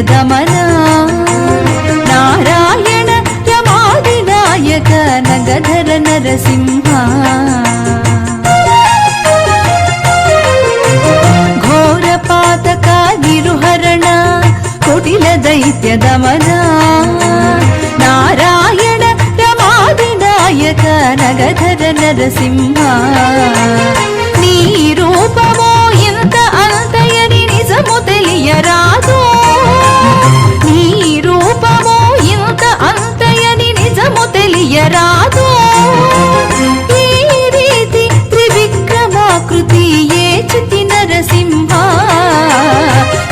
దమన నారాయణ రమాదినాయక నగధర నరసింహ ఘోర పాతక నిరుహరణ కుటిల దైత్య దమన నారాయణ రమాదినాయక నగధర నరసింహ నీ రూపమో ఇంత అంతయని నిజము తెలియరాదు నీ రూపమో ఇంత అంతయని నిజము తెలియరాదు ఈ రీతి త్రివిక్రమాకృతి ఏ చితి నరసింహ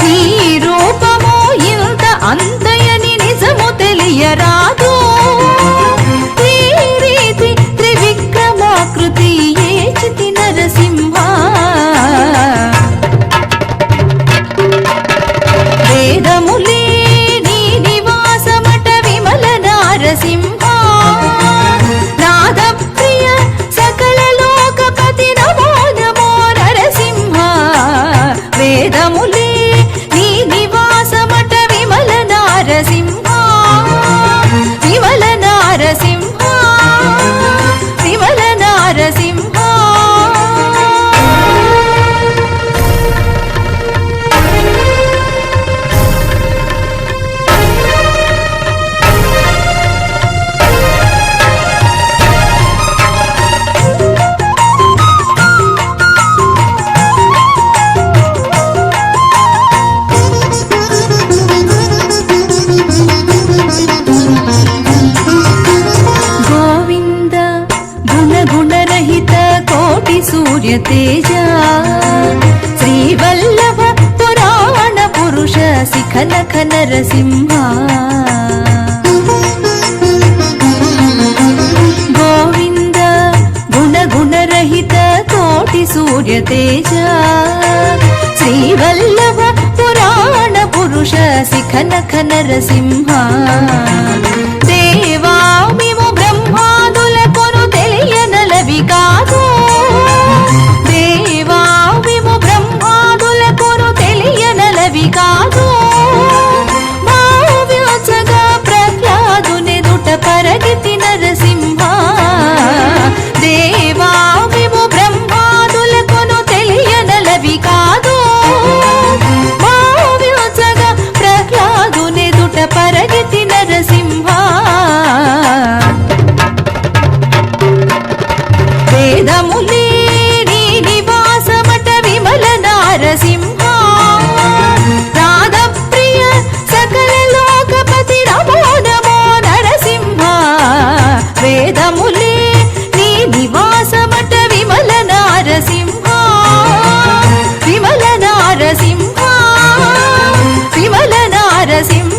నీ రూపమో ఇంత అంతయని నిజము తెలియరాదు ఈ రీతి త్రివిక్రమాకృతి ఏ చితి నరసింహ వేదములే నీ నివాసమట విమల నారసింహ నాద ప్రియ సకల లోకపతి నమో నమో నరసింహ వేదములే నీ నివాసమట విమల నారసింహ విమల నారసింహ విమల నారసింహ గోవింద గుణగుణరహిత కోటి సూర్య తేజ శ్రీవల్లభ పురాణ పురుష శిఖనఖ నరసింహ గోవింద గుణగుణరహిత కోటి సూర్య తేజ శ్రీవల్లభ పురాణ పురుష శిఖనఖ నరసింహ దేవా మేము బ్రహ్మాదులకును తెలియనలవి కాదు దేవా మేము బ్రహ్మాదులకును తెలియనలవి కాదు భావ్యోచగా ప్రహ్లాదునెదుట పరగితి నరసింహ దేవా మేము బ్రహ్మాదులకును తెలియనలవి కాదు భావ్యోచగా ప్రహ్లాదునెదుట పరగితి నరసింహ వేదములే నీ నివాసమట విమల నారసింహ నాద ప్రియ సకల లోకపతి నమో నమో నరసింహ వేదములే నీ నివాసమట విమల నారసింహ విమల నారసింహ విమల నారసింహ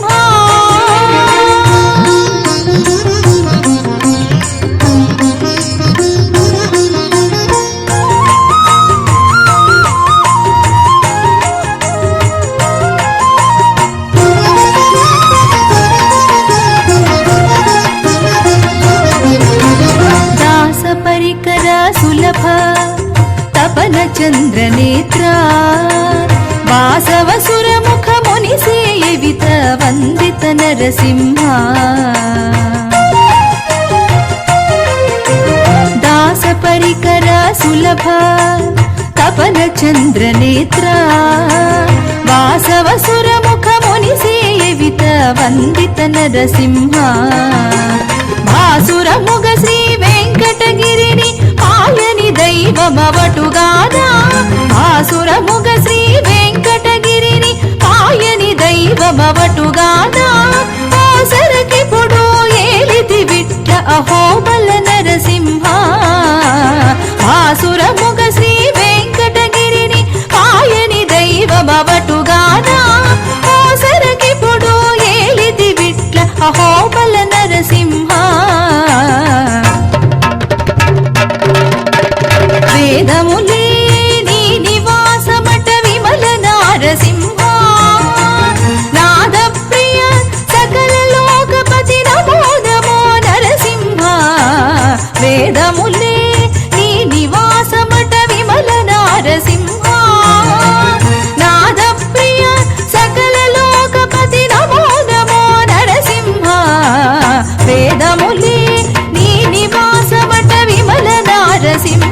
దాస పరికర సులభ తపన చంద్ర నేత్ర వాసవ సురముఖ ముని సేవిత వందిత నరసింహ దాస పరికర సులభ తపన చంద్ర నేత్ర వాసవ సురముఖ ముని సేవిత వందిత నరసింహ భాసురముగ శ్రీ వెంకటగిరిని పాయని దైవమవటుగానా భాసురముగ శ్రీ వెంకటగిరిని పాయని దైవమవటుగానా ఆసరకిపుడు ఏలితి విట్ల అహోబల నరసింహ భాసురముగ శ్రీ వెంకటగిరిని పాయని దైవమవటుగానా ఆసరకిపుడు ఏలితి విట్ల అహోబల నరసింహ వేదములే నీ నివాసమట విమల నారసింహ నాద ప్రియ సకల లోకపతి నమో నమో నరసింహ వేదములే నీ నివాసమట విమల నారసింహ నాద ప్రియ సకల లోకపతి నారసింహ